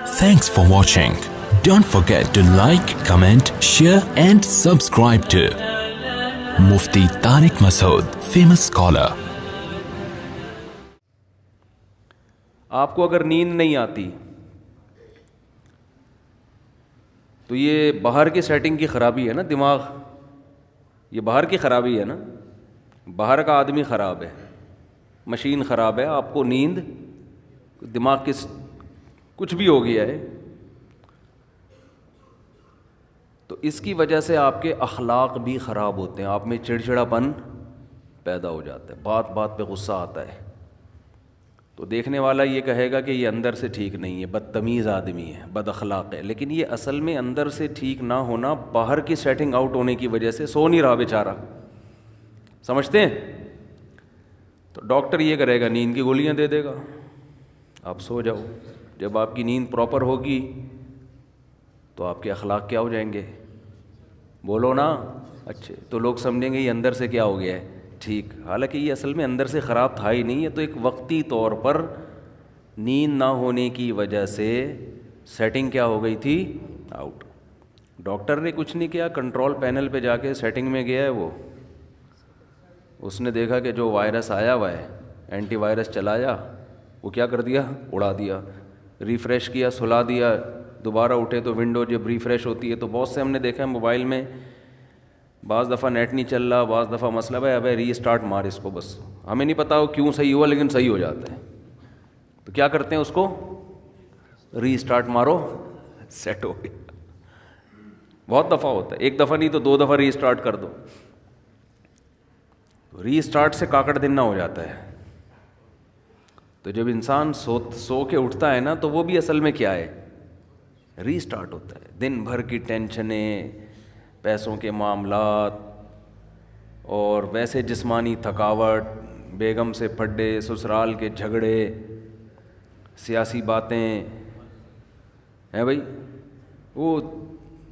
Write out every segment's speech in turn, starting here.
Thanks for watching. Don't forget to like, comment, share and subscribe to Mufti Tariq Masood, famous scholar. آپ کو اگر نیند نہیں آتی تو یہ باہر کی سیٹنگ کی خرابی ہے نا، دماغ، یہ باہر کی خرابی ہے نا، باہر کا آدمی خراب ہے، مشین خراب ہے، آپ کو نیند، دماغ کی کچھ بھی ہو گیا ہے، تو اس کی وجہ سے آپ کے اخلاق بھی خراب ہوتے ہیں، آپ میں چڑچڑاپن پیدا ہو جاتا ہے، بات بات پہ غصہ آتا ہے، تو دیکھنے والا یہ کہے گا کہ یہ اندر سے ٹھیک نہیں ہے، بدتمیز آدمی ہے، بد اخلاق ہے، لیکن یہ اصل میں اندر سے ٹھیک نہ ہونا باہر کی سیٹنگ آؤٹ ہونے کی وجہ سے سو نہیں رہا بیچارہ، سمجھتے ہیں؟ تو ڈاکٹر یہ کرے گا، نیند کی گولیاں دے دے گا، آپ سو جاؤ، جب آپ کی نیند پراپر ہوگی تو آپ کے اخلاق کیا ہو جائیں گے؟ بولو نا، اچھے، تو لوگ سمجھیں گے یہ اندر سے کیا ہو گیا ہے، ٹھیک، حالانکہ یہ اصل میں اندر سے خراب تھا ہی نہیں، ہے تو ایک وقتی طور پر نیند نہ ہونے کی وجہ سے سیٹنگ کیا ہو گئی تھی، آؤٹ۔ ڈاکٹر نے کچھ نہیں کیا، کنٹرول پینل پہ جا کے سیٹنگ میں گیا ہے، وہ اس نے دیکھا کہ جو وائرس آیا ہوا ہے، اینٹی وائرس چلایا، وہ کیا کر دیا، اڑا دیا، ریفریش کیا، سلا دیا، دوبارہ اٹھے تو ونڈو جب ریفریش ہوتی ہے تو بہت سے ہم نے دیکھا ہے موبائل میں، بعض دفعہ نیٹ نہیں چل رہا، بعض دفعہ مسئلہ ہے، ابے ری اسٹارٹ مار اس کو، بس ہمیں نہیں پتا وہ کیوں صحیح ہوا لیکن صحیح ہو جاتا ہے، تو کیا کرتے ہیں اس کو، ری اسٹارٹ مارو، سیٹ ہو گیا۔ بہت دفعہ ہوتا ہے، ایک دفعہ نہیں تو 2 دفعہ ری اسٹارٹ کر دو، ری اسٹارٹ سے کاکڑ دن نہ ہو جاتا ہے۔ تو جب انسان سو کے اٹھتا ہے نا تو وہ بھی اصل میں کیا ہے، ری اسٹارٹ ہوتا ہے، دن بھر کی ٹینشنیں، پیسوں کے معاملات اور ویسے جسمانی تھکاوٹ، بیگم سے پھڈے، سسرال کے جھگڑے، سیاسی باتیں ہیں بھائی، وہ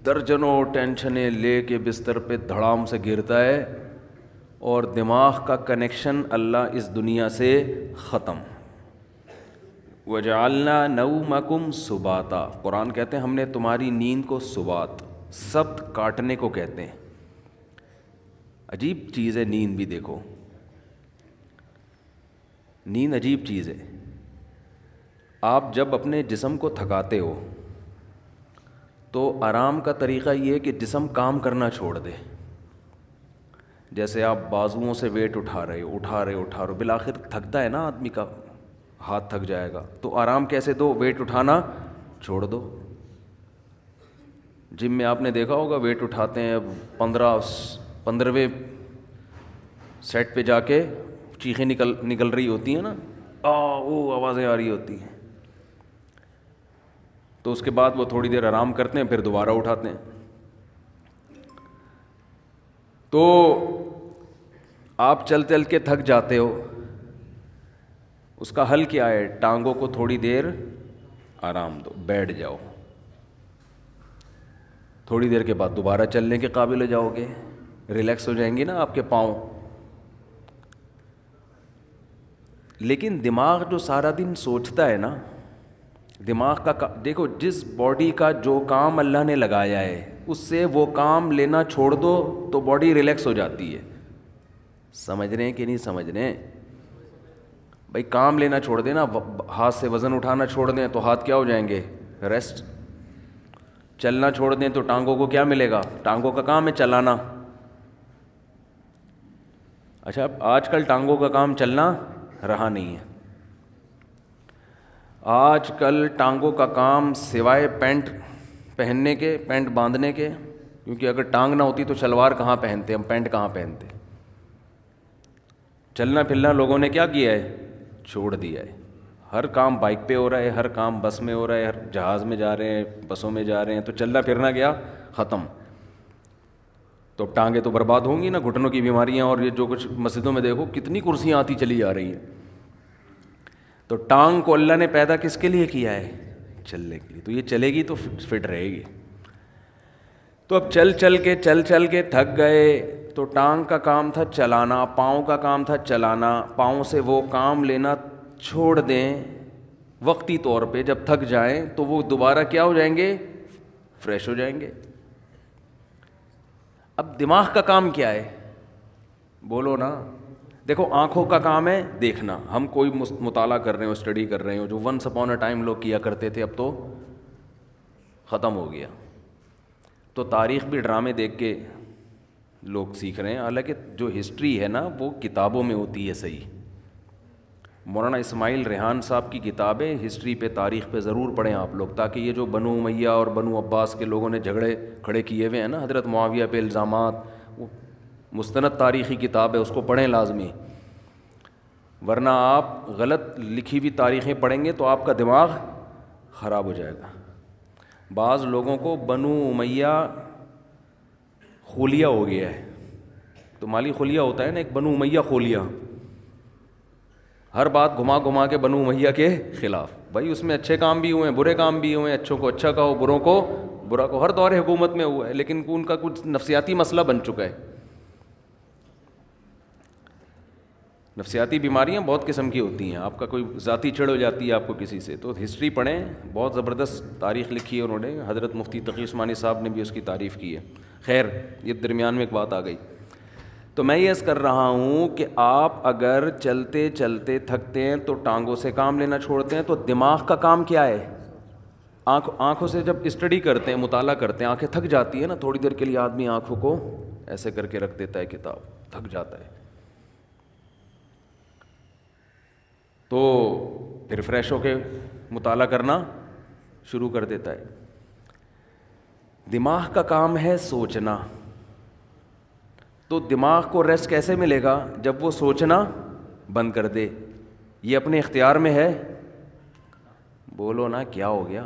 درجنوں ٹینشنیں لے کے بستر پہ دھڑام سے گرتا ہے اور دماغ کا کنیکشن اللہ اس دنیا سے ختم۔ وَجَعَلْنَا نَوْمَكُمْ سُبَاتًا، قرآن کہتے ہیں ہم نے تمہاری نیند کو سبات، سبت کاٹنے کو کہتے ہیں۔ عجیب چیز ہے نیند بھی، دیکھو نیند عجیب چیز ہے۔ آپ جب اپنے جسم کو تھکاتے ہو تو آرام کا طریقہ یہ ہے کہ جسم کام کرنا چھوڑ دے، جیسے آپ بازوؤں سے ویٹ اٹھا رہے ہو، بالآخر تھکتا ہے نا آدمی کا، ہاتھ تھک جائے گا، تو آرام کیسے دو، ویٹ اٹھانا چھوڑ دو۔ جم میں آپ نے دیکھا ہوگا ویٹ اٹھاتے ہیں، 15ویں سیٹ پہ جا کے چیخیں نکل رہی ہوتی ہیں نا، وہ آوازیں آ رہی ہوتی ہیں، تو اس کے بعد وہ تھوڑی دیر آرام کرتے ہیں، پھر دوبارہ اٹھاتے ہیں۔ تو آپ چل کے تھک جاتے ہو، اس کا حل کیا ہے، ٹانگوں کو تھوڑی دیر آرام دو، بیٹھ جاؤ، تھوڑی دیر کے بعد دوبارہ چلنے کے قابل ہو جاؤ گے، ریلیکس ہو جائیں گے نا آپ کے پاؤں۔ لیکن دماغ جو سارا دن سوچتا ہے نا، دماغ کا دیکھو، جس باڈی کا جو کام اللہ نے لگایا ہے اس سے وہ کام لینا چھوڑ دو تو باڈی ریلیکس ہو جاتی ہے، سمجھ رہے ہیں کہ نہیں سمجھ رہے ہیں بھائی؟ کام لینا چھوڑ دیں نا، ہاتھ سے وزن اٹھانا چھوڑ دیں تو ہاتھ کیا ہو جائیں گے، ریسٹ۔ چلنا چھوڑ دیں تو ٹانگوں کو کیا ملے گا، ٹانگوں کا کام ہے چلانا۔ اچھا، آج کل ٹانگوں کا کام چلنا رہا نہیں ہے، آج کل ٹانگوں کا کام سوائے پینٹ پہننے کے، پینٹ باندھنے کے، کیونکہ اگر ٹانگ نہ ہوتی تو شلوار کہاں پہنتے ہم، پینٹ کہاں پہنتے، چلنا پھرنا لوگوں نے کیا کیا ہے، چھوڑ دیا ہے۔ ہر کام بائک پہ ہو رہا ہے، ہر کام بس میں ہو رہا ہے، ہر جہاز میں جا رہے ہیں، بسوں میں جا رہے ہیں، تو چلنا پھرنا گیا ختم۔ تو ٹانگیں تو برباد ہوں گی نا، گھٹنوں کی بیماریاں، اور یہ جو کچھ مسجدوں میں دیکھو کتنی کرسیاں آتی چلی جا رہی ہیں۔ تو ٹانگ کو اللہ نے پیدا کس کے لیے کیا ہے، چلنے کے لیے، تو یہ چلے گی تو فٹ رہے گی۔ تو اب چل کے تھک گئے، تو ٹانگ کا کام تھا چلانا، پاؤں کا کام تھا چلانا، پاؤں سے وہ کام لینا چھوڑ دیں وقتی طور پہ جب تھک جائیں تو وہ دوبارہ کیا ہو جائیں گے؟ فریش ہو جائیں گے. اب دماغ کا کام کیا ہے؟ بولو نا. دیکھو آنکھوں کا کام ہے دیکھنا. ہم کوئی مطالعہ کر رہے ہو, اسٹڈی کر رہے ہو, جو ونس اپون اے ٹائم لوگ کیا کرتے تھے, اب تو ختم ہو گیا. تو تاریخ بھی ڈرامے دیکھ کے لوگ سیکھ رہے ہیں. حالانکہ جو ہسٹری ہے نا وہ کتابوں میں ہوتی ہے صحیح. مولانا اسماعیل ریحان صاحب کی کتابیں ہسٹری پہ, تاریخ پہ ضرور پڑھیں آپ لوگ, تاکہ یہ جو بنو امیہ اور بنو عباس کے لوگوں نے جھگڑے کھڑے کیے ہوئے ہیں نا, حضرت معاویہ پہ الزامات, وہ مستند تاریخی کتاب ہے, اس کو پڑھیں لازمی. ورنہ آپ غلط لکھی ہوئی تاریخیں پڑھیں گے تو آپ کا دماغ خراب ہو جائے گا. بعض لوگوں کو بنو امیہ خلیہ ہو گیا ہے. تو مالی خلیہ ہوتا ہے نا, ایک بنو امیہ خلیہ, ہر بات گھما گھما کے بنو امیہ کے خلاف. بھائی اس میں اچھے کام بھی ہوئے ہیں, برے کام بھی ہوئے ہیں, اچھوں کو اچھا کہو, بروں کو برا کہو, ہر دور حکومت میں ہوا ہے. لیکن ان کا کچھ نفسیاتی مسئلہ بن چکا ہے. نفسیاتی بیماریاں بہت قسم کی ہوتی ہیں. آپ کا کوئی ذاتی چڑ ہو جاتی ہے آپ کو کسی سے, تو ہسٹری پڑھیں, بہت زبردست تاریخ لکھی ہے انہوں نے. حضرت مفتی تقی عثمانی صاحب نے بھی اس کی تعریف کی ہے. خیر, یہ درمیان میں ایک بات آ گئی. تو میں یہ عرض کر رہا ہوں کہ آپ اگر چلتے چلتے تھکتے ہیں تو ٹانگوں سے کام لینا چھوڑتے ہیں, تو دماغ کا کام کیا ہے؟ آنکھوں سے جب اسٹڈی کرتے ہیں, مطالعہ کرتے ہیں, آنکھیں تھک جاتی ہیں نا, تھوڑی دیر کے لیے آدمی آنکھوں کو ایسے کر کے رکھ دیتا ہے, کتاب تھک جاتا ہے, تو پھر فریش ہو کے مطالعہ کرنا شروع کر دیتا ہے. دماغ کا کام ہے سوچنا. تو دماغ کو ریسٹ کیسے ملے گا؟ جب وہ سوچنا بند کر دے. یہ اپنے اختیار میں ہے. بولو نا کیا ہو گیا؟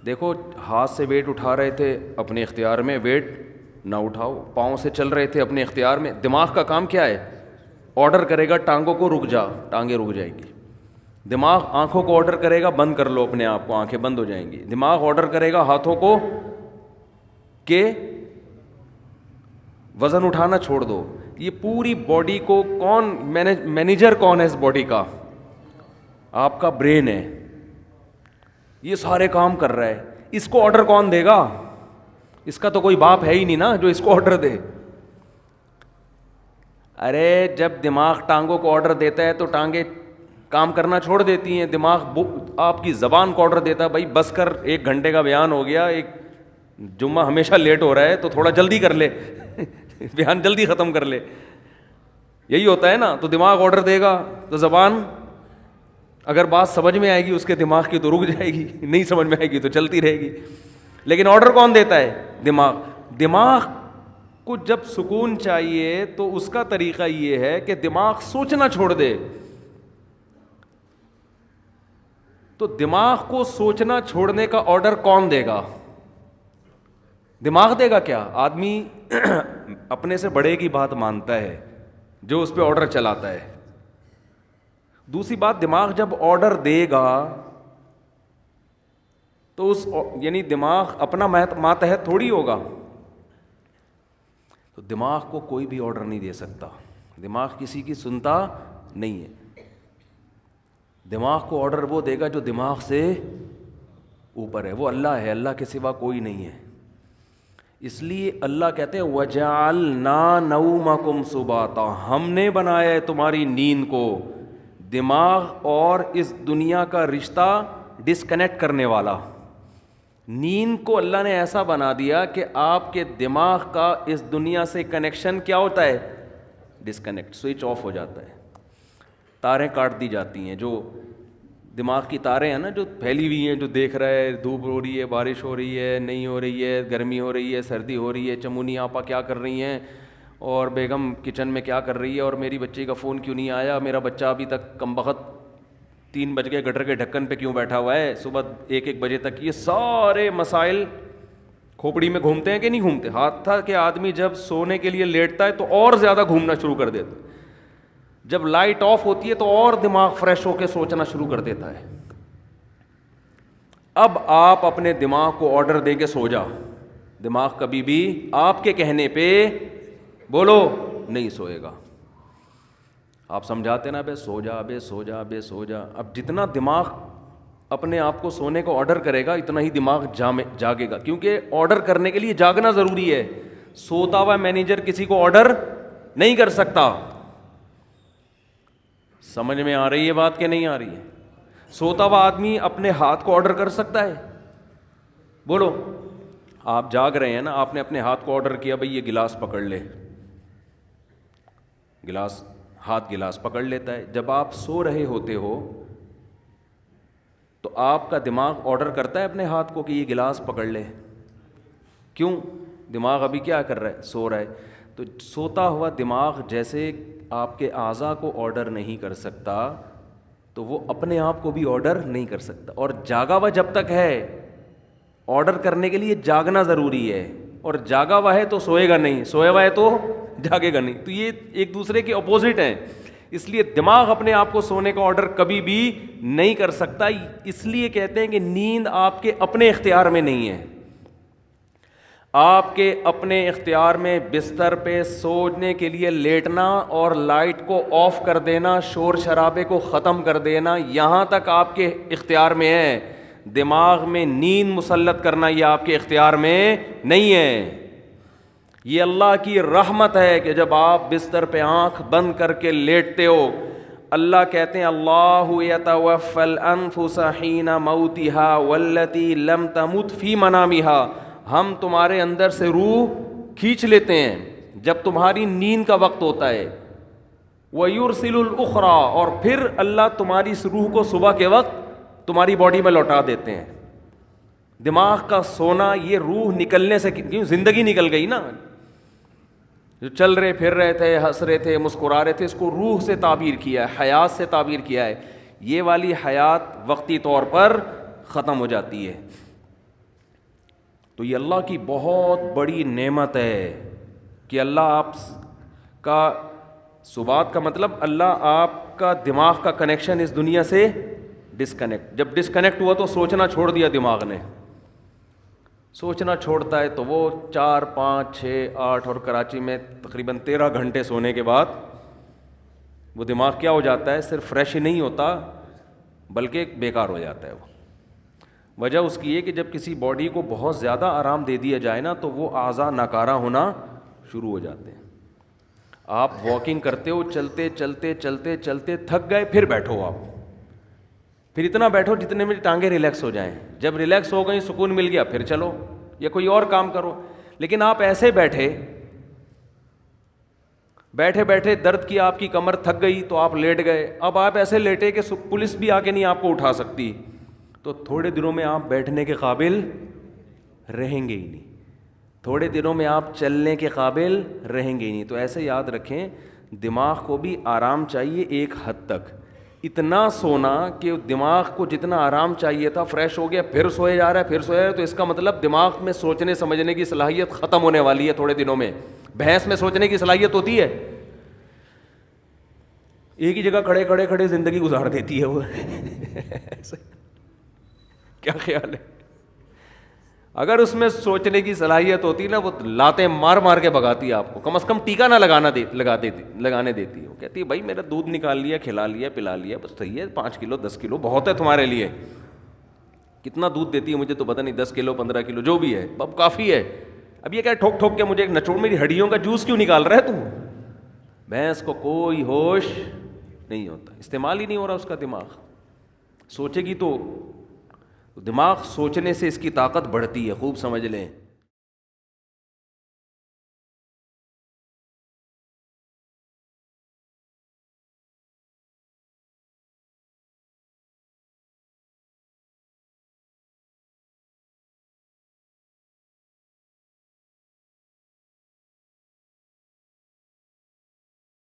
دیکھو ہاتھ سے ویٹ اٹھا رہے تھے, اپنے اختیار میں, ویٹ نہ اٹھاؤ. پاؤں سے چل رہے تھے, اپنے اختیار میں. دماغ کا کام کیا ہے؟ آرڈر کرے گا ٹانگوں کو رک جا, ٹانگیں رک جائیں گی. دماغ آنکھوں کو آرڈر کرے گا بند کر لو اپنے آپ کو, آنکھیں بند ہو جائیں گی. دماغ آرڈر کرے گا ہاتھوں کو کہ وزن اٹھانا چھوڑ دو. یہ پوری باڈی کو کون مینیجر کون ہے اس باڈی کا؟ آپ کا برین ہے. یہ سارے کام کر رہا ہے. اس کو آرڈر کون دے گا؟ اس کا تو کوئی باپ ہے ہی نہیں نا جو اس کو آرڈر دے. ارے جب دماغ ٹانگوں کو آرڈر دیتا ہے تو ٹانگیں کام کرنا چھوڑ دیتی ہیں. دماغ آپ کی زبان کو آرڈر دیتا ہے, بھائی بس کر, 1 گھنٹے کا بیان ہو گیا, ایک جمعہ ہمیشہ لیٹ ہو رہا ہے تو تھوڑا جلدی کر لے, بیان جلدی ختم کر لے. یہی ہوتا ہے نا. تو دماغ آرڈر دے گا تو زبان اگر بات سمجھ میں آئے گی اس کے دماغ کی تو رک جائے گی, نہیں سمجھ میں آئے گی تو چلتی رہے گی. لیکن آرڈر کون دیتا ہے؟ دماغ. دماغ کو جب سکون چاہیے تو اس کا طریقہ یہ ہے کہ دماغ سوچنا چھوڑ دے. تو دماغ کو سوچنا چھوڑنے کا آرڈر کون دے گا؟ دماغ دے گا کیا؟ آدمی اپنے سے بڑے کی بات مانتا ہے جو اس پہ آرڈر چلاتا ہے. دوسری بات, دماغ جب آرڈر دے گا تو اس یعنی دماغ اپنا ماتحت تھوڑی ہوگا. تو دماغ کو کوئی بھی آرڈر نہیں دے سکتا. دماغ کسی کی سنتا نہیں ہے. دماغ کو آرڈر وہ دے گا جو دماغ سے اوپر ہے, وہ اللہ ہے, اللہ کے سوا کوئی نہیں ہے. اس لیے اللہ کہتے ہیں وَجَعَلْنَا نَوْمَكُمْ سُبَاتًا, ہم نے بنایا ہے تمہاری نیند کو دماغ اور اس دنیا کا رشتہ ڈسکنیکٹ کرنے والا. نیند کو اللہ نے ایسا بنا دیا کہ آپ کے دماغ کا اس دنیا سے کنیکشن کیا ہوتا ہے؟ ڈسکنیکٹ, سوئچ آف ہو جاتا ہے. تاریں کاٹ دی جاتی ہیں. جو دماغ کی تاریں ہیں نا جو پھیلی ہوئی ہیں, جو دیکھ رہا ہے دھوپ ہو رہی ہے, بارش ہو رہی ہے, نہیں ہو رہی ہے, گرمی ہو رہی ہے, سردی ہو رہی ہے, چمونی آپا کیا کر رہی ہیں, اور بیگم کچن میں کیا کر رہی ہے, اور میری بچی کا فون کیوں نہیں آیا, میرا بچہ ابھی تک کمبخت 3 بج گئے گٹر کے ڈھکن پہ کیوں بیٹھا ہوا ہے, صبح 1-1 بجے تک. یہ سارے مسائل کھوپڑی میں گھومتے ہیں کہ نہیں گھومتے؟ ہاتھ تھا کہ آدمی جب سونے کے لیے لیٹتا ہے تو اور زیادہ گھومنا شروع کر دیتا ہے. جب لائٹ آف ہوتی ہے تو اور دماغ فریش ہو کے سوچنا شروع کر دیتا ہے. اب آپ اپنے دماغ کو آرڈر دے کے سو جا. دماغ کبھی بھی آپ کے کہنے پہ بولو نہیں سوئے گا. آپ سمجھاتے نا بے سو جا بے سو جا بے سو جا. اب جتنا دماغ اپنے آپ کو سونے کو آرڈر کرے گا اتنا ہی دماغ جاگے گا, کیونکہ آرڈر کرنے کے لیے جاگنا ضروری ہے. سوتا ہوا مینیجر کسی کو آرڈر نہیں کر سکتا. سمجھ میں آ رہی ہے بات کہ نہیں آ رہی ہے؟ سوتا ہوا آدمی اپنے ہاتھ کو آرڈر کر سکتا ہے؟ بولو. آپ جاگ رہے ہیں نا, آپ نے اپنے ہاتھ کو آرڈر کیا بھائی یہ گلاس پکڑ لے, گلاس پکڑ لیتا ہے. جب آپ سو رہے ہوتے ہو تو آپ کا دماغ آرڈر کرتا ہے اپنے ہاتھ کو کہ یہ گلاس پکڑ لے. کیوں؟ دماغ ابھی کیا کر رہا ہے؟ سو رہا ہے. تو سوتا ہوا دماغ جیسے آپ کے اعضاء کو آرڈر نہیں کر سکتا تو وہ اپنے آپ کو بھی آرڈر نہیں کر سکتا. اور جاگا ہوا جب تک ہے, آرڈر کرنے کے لیے جاگنا ضروری ہے, اور جاگا ہوا ہے تو سوئے گا نہیں, سویا ہوا ہے تو جاگے گا نہیں. تو یہ ایک دوسرے کے اپوزٹ ہیں. اس لیے دماغ اپنے آپ کو سونے کا آرڈر کبھی بھی نہیں کر سکتا. اس لیے کہتے ہیں کہ نیند آپ کے اپنے اختیار میں نہیں ہے. آپ کے اپنے اختیار میں بستر پہ سونے کے لیے لیٹنا اور لائٹ کو آف کر دینا, شور شرابے کو ختم کر دینا, یہاں تک آپ کے اختیار میں ہے. دماغ میں نیند مسلط کرنا یہ آپ کے اختیار میں نہیں ہے. یہ اللہ کی رحمت ہے کہ جب آپ بستر پہ آنکھ بند کر کے لیٹتے ہو, اللہ کہتے ہیں اللہ یتوفی الانفس حین موتها والتی لم تمت فی منامها, ہم تمہارے اندر سے روح کھینچ لیتے ہیں جب تمہاری نیند کا وقت ہوتا ہے. وَيُرْسِلُ الْأُخْرَى, اور پھر اللہ تمہاری اس روح کو صبح کے وقت تمہاری باڈی میں لوٹا دیتے ہیں. دماغ کا سونا یہ روح نکلنے سے, کیوں زندگی نکل گئی نا, جو چل رہے پھر رہے تھے, ہنس رہے تھے, مسکرا رہے تھے, اس کو روح سے تعبیر کیا ہے, حیات سے تعبیر کیا ہے. یہ والی حیات وقتی طور پر ختم ہو جاتی ہے. تو یہ اللہ کی بہت بڑی نعمت ہے کہ اللہ آپ کا سبات کا مطلب اللہ آپ کا دماغ کا کنیکشن اس دنیا سے ڈسکنیکٹ, جب ڈسکنیکٹ ہوا تو سوچنا چھوڑ دیا دماغ نے. سوچنا چھوڑتا ہے تو وہ 4, 5, 6, 8 اور کراچی میں تقریباً 13 گھنٹے سونے کے بعد وہ دماغ کیا ہو جاتا ہے, صرف فریش ہی نہیں ہوتا بلکہ بیکار ہو جاتا ہے. وہ وجہ اس کی ہے کہ جب کسی باڈی کو بہت زیادہ آرام دے دیا جائے نا تو وہ اعضاء ناکارہ ہونا شروع ہو جاتے ہیں. آپ واکنگ کرتے ہو, چلتے چلتے چلتے چلتے تھک گئے, پھر بیٹھو آپ, پھر اتنا بیٹھو جتنے میں ٹانگیں ریلیکس ہو جائیں. جب ریلیکس ہو گئی, سکون مل گیا, پھر چلو یا کوئی اور کام کرو. لیکن آپ ایسے بیٹھے بیٹھے درد کی آپ کی کمر تھک گئی تو آپ لیٹ گئے. اب آپ ایسے لیٹے کہ پولیس بھی آ کے نہیں آپ کو اٹھا سکتی, تو تھوڑے دنوں میں آپ بیٹھنے کے قابل رہیں گے ہی نہیں, تھوڑے دنوں میں آپ چلنے کے قابل رہیں گے ہی نہیں. تو ایسے یاد رکھیں دماغ کو بھی آرام چاہیے ایک حد تک. اتنا سونا کہ دماغ کو جتنا آرام چاہیے تھا فریش ہو گیا, پھر سوئے جا رہا ہے, پھر سوئے جا رہا ہے, تو اس کا مطلب دماغ میں سوچنے سمجھنے کی صلاحیت ختم ہونے والی ہے تھوڑے دنوں میں. بھینس میں سوچنے کی صلاحیت ہوتی ہے, ایک ہی جگہ کھڑے کھڑے زندگی گزار دیتی ہے وہ. کیا خیال ہے؟ اگر اس میں سوچنے کی صلاحیت ہوتی نا, وہ لاتیں مار مار کے بھگاتی ہے آپ کو, کم از کم ٹیکا نہ لگانے دیتی ہے. وہ کہتی ہے بھائی میرا دودھ نکال لیا, کھلا لیا, پلا لیا, بس صحیح ہے, 5 کلو 10 کلو بہت ہے تمہارے لیے. کتنا دودھ دیتی ہے مجھے تو پتہ نہیں, 10 کلو 15 کلو جو بھی ہے, اب کافی ہے. اب یہ کیا ٹھوک ٹھوک کے مجھے ایک نچوڑ میری ہڈیوں کا جوس کیوں نکال رہا ہے تو. بھینس کو کوئی ہوش نہیں ہوتا, استعمال ہی نہیں ہو رہا اس کا دماغ. سوچے گی تو دماغ سوچنے سے اس کی طاقت بڑھتی ہے, خوب سمجھ لیں.